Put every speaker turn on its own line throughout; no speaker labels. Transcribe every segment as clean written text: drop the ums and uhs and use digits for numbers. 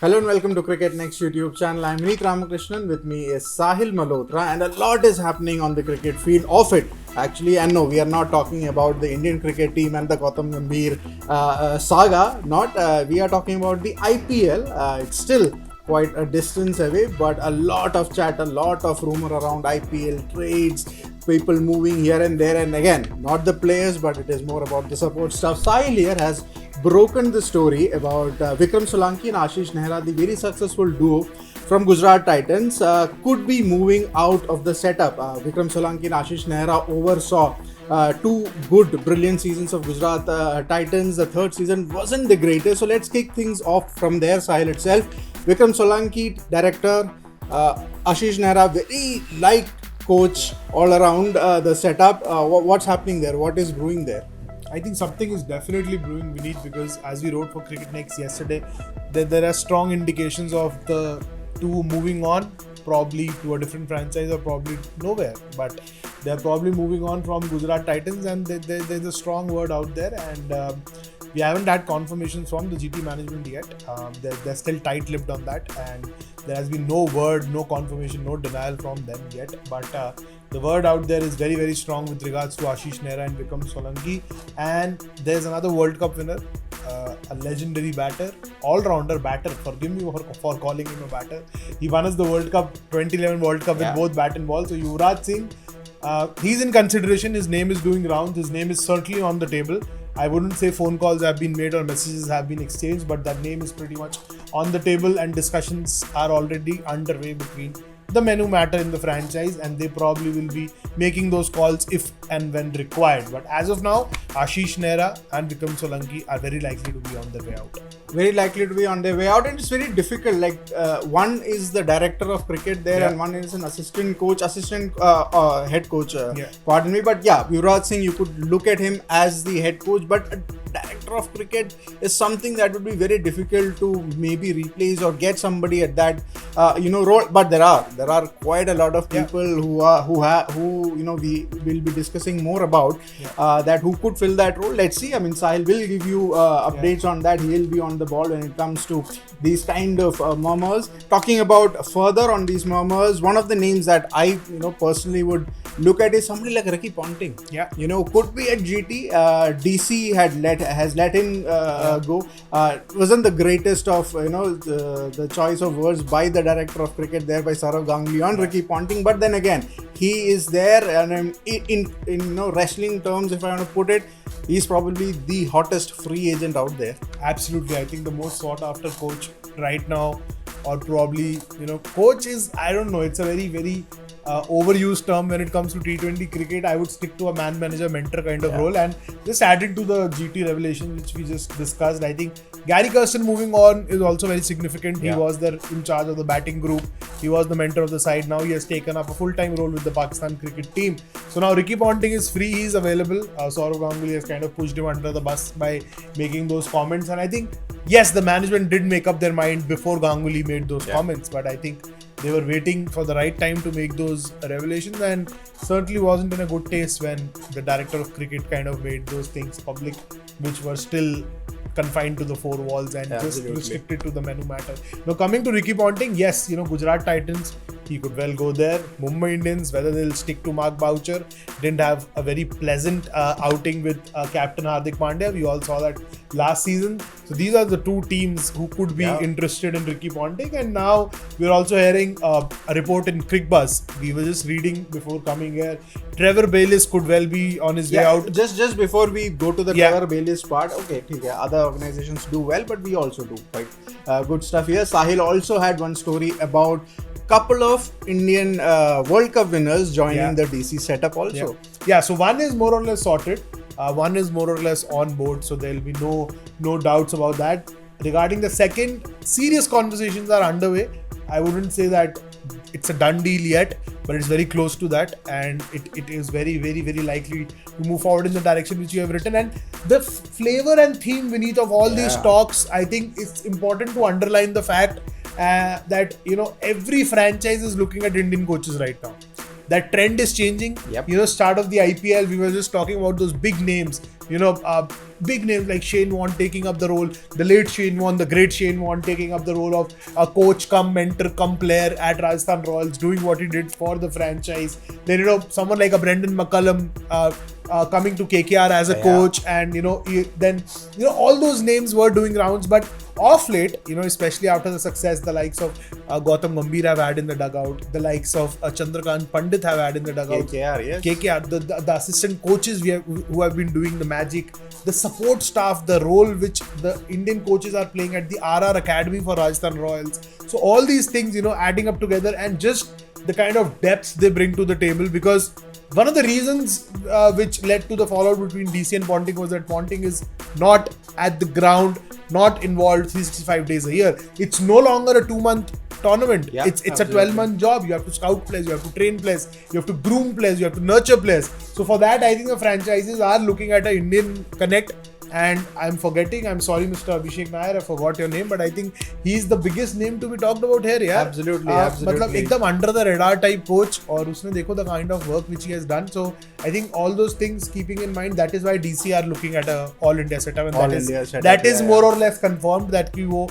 Hello and welcome to CricketNext YouTube channel. I'm Vineet Ramakrishnan. With me is Sahil Malhotra, and a lot is happening on the cricket field of it actually. And no, we are not talking about the Indian cricket team and the Gautam Gambhir saga. We are talking about the IPL. It's still quite a distance away, but a lot of chat, a lot of rumor around IPL trades, people moving here and there, and again, not the players, but it is more about the support stuff. Sahil here has broken the story about Vikram Solanki and Ashish Nehra, the very successful duo from Gujarat Titans, could be moving out of the setup. Vikram Solanki and Ashish Nehra oversaw two good, brilliant seasons of Gujarat Titans. The third season wasn't the greatest, so let's kick things off from their side itself. Vikram Solanki, director, Ashish Nehra, very liked coach all around the setup. What's happening there? What is brewing there?
I think something is definitely brewing, Vineet, because as we wrote for CricketNext yesterday, there are strong indications of the two moving on, probably to a different franchise or probably nowhere. But they're probably moving on from Gujarat Titans, and there's a strong word out there. And we haven't had confirmations from the GT management yet. They're still tight-lipped on that, and there has been no word, no confirmation, no denial from them yet. But the word out there is very, very strong with regards to Ashish Nehra and Vikram Solanki. And there's another World Cup winner, a legendary batter, all-rounder batter. Forgive me for calling him a batter. He won us the World Cup, 2011 World Cup with both bat and ball. So Yuvraj Singh, he's in consideration. His name is doing rounds. His name is certainly on the table. I wouldn't say phone calls have been made or messages have been exchanged, but that name is pretty much on the table, and discussions are already underway between the men who matter in the franchise, and they probably will be making those calls if and when required. But as of now, Ashish Nehra and Vikram Solanki are very likely to be on their way out.
Very likely to be on their way out, and it's very difficult. One is the director of cricket there, and one is an assistant head coach. Pardon me, but Yuvraj Singh, you could look at him as the head coach, but a director of cricket is something that would be very difficult to maybe replace or get somebody at that role. But there are quite a lot of people who we will be discussing more about that who could fill that role. Let's see. I mean, Sahil will give you updates on that. He'll be on the ball when it comes to these kind of murmurs. Talking about further on these murmurs, one of the names that I personally would look at is somebody like Ricky Ponting. Could be at GT. DC has let him go. Wasn't the greatest of the choice of words by the director of cricket there, by Ganguly on Ricky Ponting. But then again, he is there, and in wrestling terms, if I want to put it, he's probably the hottest free agent out there.
Absolutely. I think the most sought after coach right now, or probably, coach is, I don't know, it's a very, very overused term when it comes to T20 cricket. I would stick to a man, manager, mentor kind of role. And just added to the GT revelation, which we just discussed, I think Gary Kirsten moving on is also very significant. He was there in charge of the batting group. He was the mentor of the side. Now he has taken up a full-time role with the Pakistan cricket team. So now Ricky Ponting is free. He is available. Saurav Ganguly has kind of pushed him under the bus by making those comments. And I think, yes, the management did make up their mind before Ganguly made those comments. But I think they were waiting for the right time to make those revelations, and certainly wasn't in a good taste when the director of cricket kind of made those things public, which were still confined to the four walls and just restricted to the men who matter. Now coming to Ricky Ponting, yes, Gujarat Titans, he could well go there. Mumbai Indians, whether they'll stick to Mark Boucher, didn't have a very pleasant outing with Captain Hardik Pandya. We all saw that last season. So these are the two teams who could be interested in Ricky Ponting. And now we're also hearing a report in CrickBuzz. We were just reading before coming here. Trevor Bayliss could well be on his way out.
Just before we go to the Trevor Bayliss part, okay, other organizations do well, but we also do quite good stuff here. Sahil also had one story about couple of Indian World Cup winners joining the DC setup also.
So one is more or less sorted. One is more or less on board, so there will be no doubts about that. Regarding the second, serious conversations are underway. I wouldn't say that it's a done deal yet, but it's very close to that, and it is very, very, very likely to move forward in the direction which you have written. And the flavor and theme, Vineet, of all these talks, I think it's important to underline the fact that every franchise is looking at Indian coaches right now. that trend is changing.
Yep.
You know, start of the IPL, we were just talking about those big names. You know, big names like Shane Warne taking up the role, the late Shane Warne, the great Shane Warne taking up the role of a coach come mentor come player at Rajasthan Royals, doing what he did for the franchise. Then, you know, someone like a Brendan McCullum coming to KKR as a coach, and then all those names were doing rounds. But off late, especially after the success the likes of Gautam Gambhir have had in the dugout, the likes of Chandrakant Pandit have had in the dugout, KKR, the assistant coaches who have been doing the magic, the support staff, the role which the Indian coaches are playing at the RR Academy for Rajasthan Royals. So all these things, adding up together, and just the kind of depth they bring to the table. Because one of the reasons which led to the fallout between DC and Ponting was that Ponting is not at the ground, not involved 365 days a year. It's no longer a 2-month tournament. It's a 12-month job. You have to scout players, you have to train players, you have to groom players, you have to nurture players. So for that, I think the franchises are looking at an Indian connect. And I'm sorry Mr. Abhishek Nair, I forgot your name, but I think he's the biggest name to be talked about here. Yeah,
absolutely.
मतलब एकदम under the radar type coach, और उसने देखो the kind of work which he has done. So I think all those things keeping in mind, that is why DC are looking at a all India setup, and that is more or less confirmed that कि वो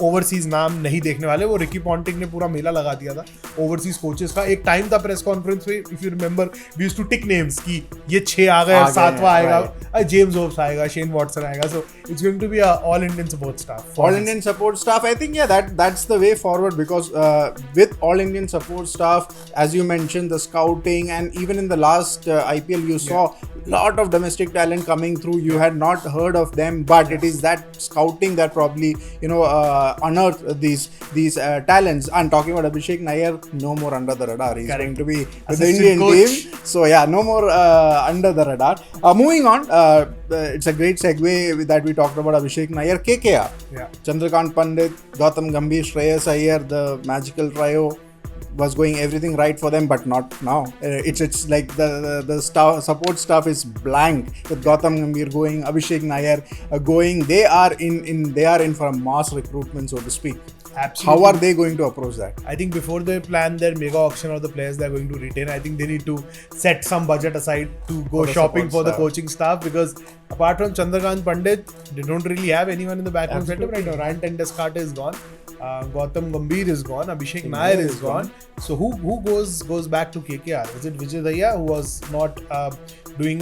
overseas नाम नहीं देखने वाले. वो Ricky Ponting ने पूरा मेला लगा दिया था ओवरसीज कोचेस का. एक टाइम था प्रेस कॉन्फ्रेंस में, if you remember, we used to tick names कि ये 6 आ गए, 7वां आएगा, जेम्स होप्स आएगा, शेन वॉटसन आएगा. So it's going to be a all Indian support staff.
All Indian support staff, I think, that's the way forward, because with all Indian support staff, as you mentioned, the scouting, and even in the last IPL you saw lot of domestic talent coming through. You had not heard of them, but it is that scouting that probably unearthed these talents. And talking about Abhishek Nair, no more under the radar. He's going to be with the Indian team. So no more under the radar. Moving on, it's a great segue that we talked about Abhishek Nair. KKR, Chandrakant Pandit, Gautam Gambhir, Shreyas Iyer, the magical trio was going everything right for them, but not now. It's like the support staff is blank with Gautam Gambhir going, Abhishek Nair going. They are in for a mass recruitment, so to speak. Absolutely. How are they going to approach that?
I think before they plan their mega auction of the players they are going to retain, I think they need to set some budget aside to go shopping for the coaching staff, because apart from Chandrakant Pandit, they don't really have anyone in the backroom setup right now. Ryan Tenduskarte is gone. Gautam Gambhir is gone. Abhishek Nair is gone. So who goes back to KKR? Is it Vijay Daya, who was not doing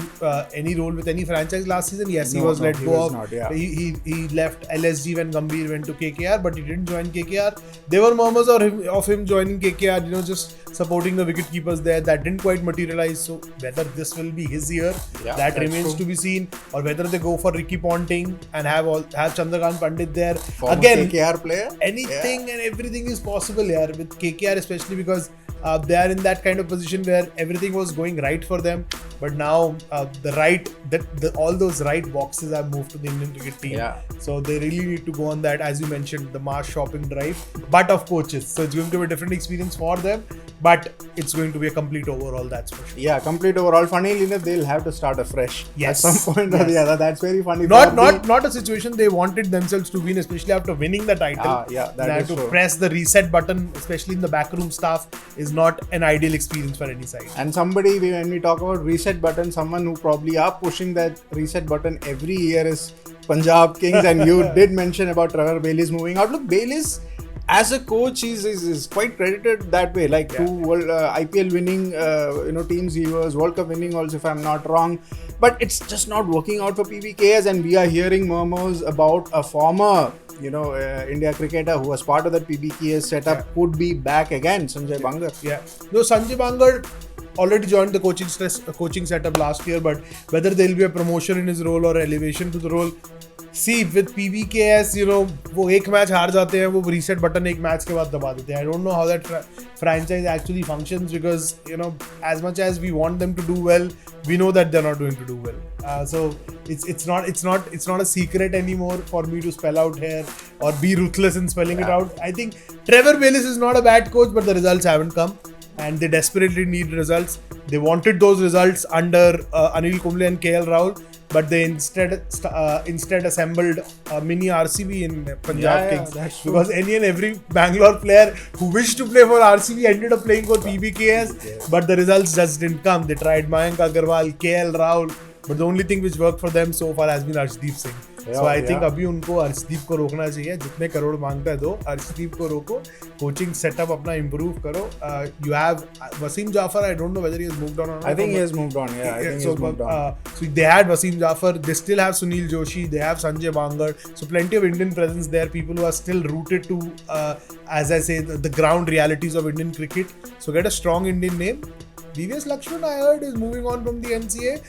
any role with any franchise last season? Yes, he was let go of. He left LSG when Gambhir went to KKR, but he didn't join KKR. There were murmurs of him joining KKR, just supporting the wicket keepers there. That didn't quite materialize. So whether this will be his year, that remains to be seen, or whether they go for Ricky Ponting and have Chandrakant Pandit there. Again,
KKR player.
Anything and everything is possible here with KKR, especially because they are in that kind of position where everything was going right for them, but now all those right boxes have moved to the Indian cricket team. So they really need to go on that, as you mentioned, the mass shopping drive, but of coaches. So it's going to be a different experience for them, but it's going to be a complete overhaul, that's for sure.
Complete overhaul. Funnily enough, they'll have to start afresh at some point or the other. That's very funny.
Not a situation they wanted themselves to win, especially after winning the title. That to press the reset button, especially in the backroom staff, is not an ideal experience for any side.
And somebody, when we talk about reset button, someone who probably are pushing that reset button every year is Punjab Kings. And you did mention about Trevor Bayliss moving out. Look, Bayliss as a coach is quite credited that way. Like 2 IPL winning teams, he was World Cup winning also, if I'm not wrong. But it's just not working out for PBKS, and we are hearing murmurs about a former India cricketer who was part of that PBKS setup could be back again, Sanjay Bangar.
No, Sanjay Bangar already joined the coaching setup last year, but whether there will be a promotion in his role or elevation to the role, see, with PBKS, वो एक match हार जाते हैं, वो reset button एक match के बाद दबा देते हैं. I don't know how that franchise actually functions, because as much as we want them to do well, we know that they're not going to do well. So it's not a secret anymore for me to spell out here or be ruthless in spelling it out. I think Trevor Bayliss is not a bad coach, but the results haven't come, and they desperately need results. They wanted those results under Anil Kumble and KL Rahul. but they instead assembled a mini RCB in Punjab Kings.
That's true.
Because any and every Bangalore player who wished to play for RCB ended up playing for PBKS, but the results just didn't come. They tried Mayank Agarwal, KL Rahul, but the only thing which worked for them so far has been Arshdeep Singh. So I think अभी उनको अर्शदीप को रोकना चाहिए. जितने करोड़ मांगता है दो, अर्शदीप को रोको, कोचिंग सेटअप अपना improve करो. You have Wasim Jafar. I don't know whether he has moved on or not.
I think he has moved on. Yeah, I think he has moved on.
So they had Wasim Jafar. They still have Sunil Joshi. They have Sanjay Bangar. So plenty of Indian presence there. People who are still rooted to, as I say, the ground realities of Indian cricket. So get a strong Indian name. VVS Lakshman, I heard, is moving on from the NCA.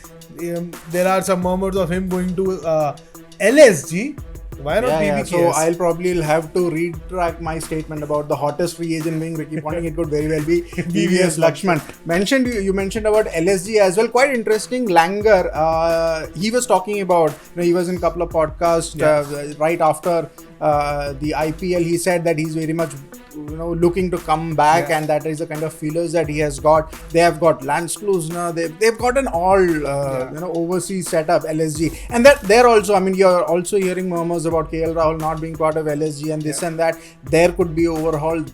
There are some murmurs of him going to LSG. Why not PBKS?
So I'll probably have to retract my statement about the hottest free agent being Ricky Ponting. It could very well be VVS Lakshman. You mentioned about LSG as well. Quite interesting. Langer, he was talking about, he was in a couple of podcasts right after the IPL. He said that he's very much looking to come back, and that is the kind of feelers that he has got. They have got Lance Klusner. They've got an all overseas setup, LSG, and that they're also. I mean, you're also hearing murmurs about KL Rahul not being part of LSG and this and that. There could be overhaul,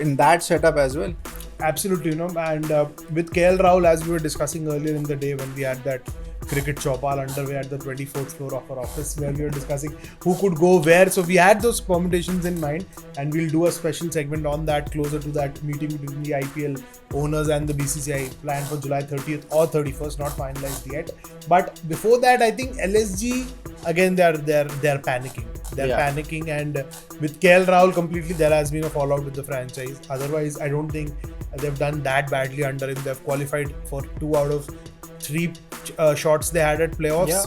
in that setup as well.
Absolutely, and with KL Rahul, as we were discussing earlier in the day when we had that cricket chopal underway at the 24th floor of our office, where we were discussing who could go where. So we had those permutations in mind, and we'll do a special segment on that closer to that meeting between the IPL owners and the BCCI, planned for July 30th or 31st, not finalized yet. But before that, I think LSG again they're panicking. They're panicking, and with KL Rahul completely, there has been a fallout with the franchise. Otherwise, I don't think they've done that badly under him. They've qualified for 2 out of 3 shots they had at playoffs,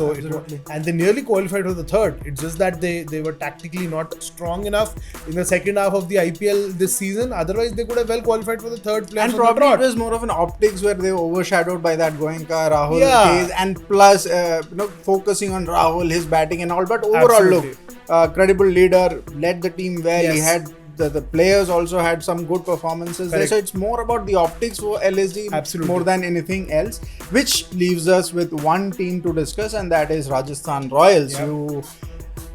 and they nearly qualified for the third. It's just that they were tactically not strong enough in the second half of the IPL this season. Otherwise, they could have well qualified for the third playoff.
And probably it was more of an optics where they were overshadowed by that Goenka, Rahul case, and plus focusing on Rahul, his batting and all. But overall, look, credible leader, led the team well. He had the players also had some good performances there. So it's more about the optics for LSG more than anything else, which leaves us with one team to discuss, and that is Rajasthan Royals.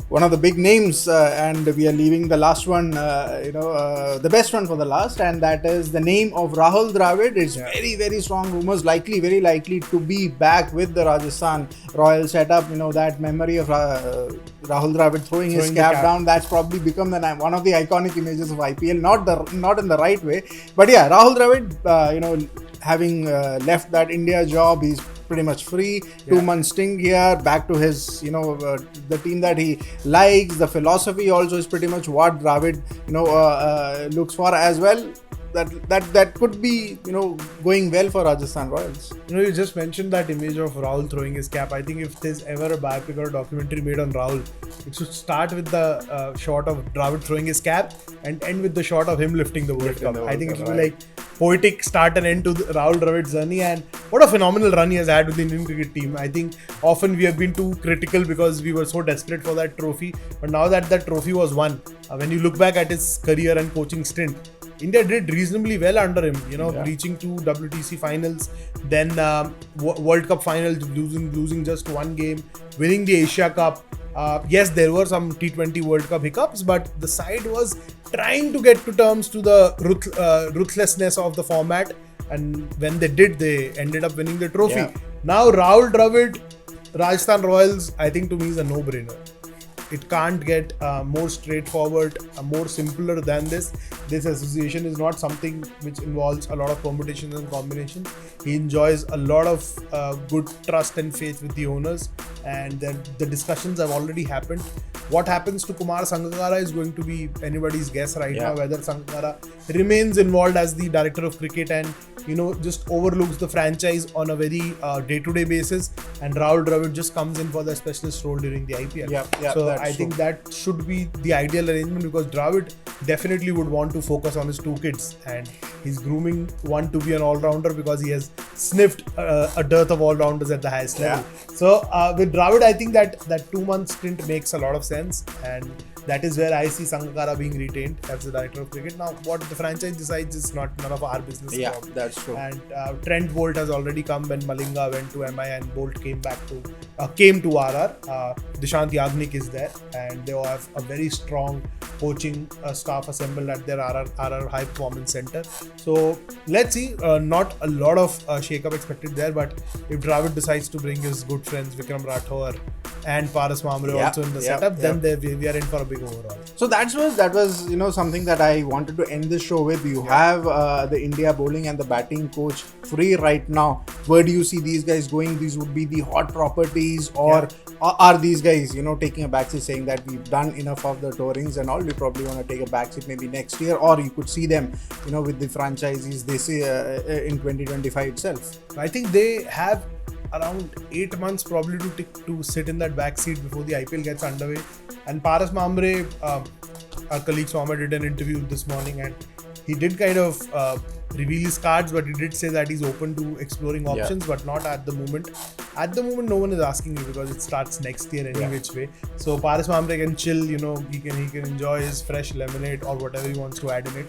One of the big names, and we are leaving the last one, the best one for the last, and that is the name of Rahul Dravid. It's very, very strong rumors, very likely to be back with the Rajasthan Royals setup. That memory of Rahul Dravid throwing his cap down, that's probably become one of the iconic images of IPL. Not in the right way, but yeah, Rahul Dravid, having left that India job, he's pretty much free. 2 months stint here, back to his, the team that he likes. The philosophy also is pretty much what Dravid, looks for as well. That could be, going well for Rajasthan Royals.
You just mentioned that image of Rahul throwing his cap. I think if there's ever a biopic or a documentary made on Rahul, it should start with the shot of Dravid throwing his cap and end with the shot of him lifting the World Cup. I think it will be like poetic start and end to Rahul Dravid's journey, and what a phenomenal run he has had with the Indian cricket team. I think often we have been too critical because we were so desperate for that trophy, but now that that trophy was won, when you look back at his career and coaching stint, India did reasonably well under him, reaching to WTC finals, then World Cup finals, losing just one game, winning the Asia Cup. Yes, there were some T20 World Cup hiccups, but the side was trying to get to terms to the ruthlessness of the format, and when they did, they ended up winning the trophy. Now Rahul Dravid, Rajasthan Royals, I think to me is a no-brainer. It can't get more straightforward, more simpler than this. This association is not something which involves a lot of permutations and combinations. He enjoys a lot of good trust and faith with the owners, and the discussions have already happened. What happens to Kumar Sangakkara is going to be anybody's guess right now, whether Sangakkara remains involved as the director of cricket and just overlooks the franchise on a very day-to-day basis, and Rahul Dravid just comes in for the specialist role during the IPL. So I think that should be the ideal arrangement, because Dravid definitely would want to focus on his 2 kids, and he's grooming one to be an all-rounder because he has sniffed a dearth of all-rounders at the highest level. So with Dravid, I think that 2 month stint makes a lot of sense, and that is where I see Sangakkara being retained as the director of cricket. Now, what the franchise decides is none of our business.
Yeah,
probably.
that's true.
And Trent Bolt has already come when Malinga went to MI and Bolt came to RR. Dishant Yagnik is there, and they all have a very strong coaching staff assembled at their RR High Performance Center. So let's see. Not a lot of shake-up expected there, but if Dravid decides to bring his good friends Vikram Rathore and Paras Mamre also in the setup, then we are in for a big overall.
So that was something that I wanted to end the show with. You have the India bowling and the batting coach free right now. Where do you see these guys going? These would be the hot properties, or are these guys taking a backseat, saying that we've done enough of the tourings and all, we probably want to take a backseat maybe next year, or you could see them with the franchisees they say in 2025 itself?
I think they have around 8 months probably to sit in that back seat before the IPL gets underway. And Paras Mamre, our colleague Swami did an interview this morning, and he did kind of reveal his cards, but he did say that he's open to exploring options, but not at the moment. At the moment, no one is asking me because it starts next year any which way. So Paras Mamre can chill, he can enjoy his fresh lemonade or whatever he wants to add in it.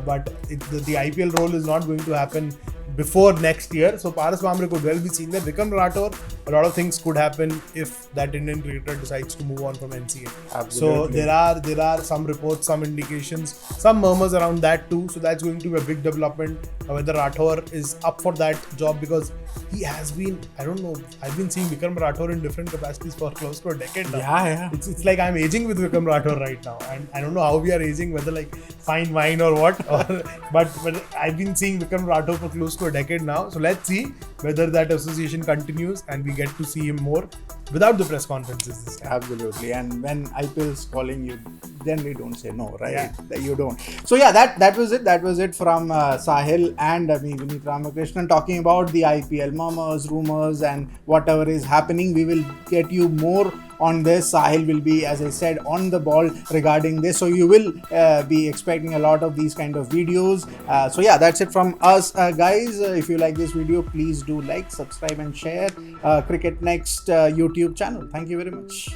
But the IPL role is not going to happen before next year. So Paras Mamre could well be seen there. Vikram Rathore, a lot of things could happen if that Indian cricketer decides to move on from NCA.
Absolutely.
So there are some reports, some indications, some murmurs around that too. So that's going to be a big development. Whether Rathore is up for that job, because he has been, I don't know, I've been seeing Vikram Rathore in different capacities for close to a decade now.
Yeah.
It's like I'm aging with Vikram Rathore right now, and I don't know how we are aging, whether like fine wine or what. But I've been seeing Vikram Rathore for close to a decade now. So let's see whether that association continues and we get to see him more without the press conferences this time.
Absolutely. And when IPL is calling you, generally don't say no, right? You don't. So that was it. That was it from Sahil and me, Vineet Ramakrishnan, talking about the IPL murmurs, rumors, and whatever is happening. We will get you more on this. Sahil will be, as I said, on the ball regarding this. So you will be expecting a lot of these kind of videos. So that's it from us, guys. If you like this video, please do like, subscribe, and share CricketNext YouTube channel. Thank you very much.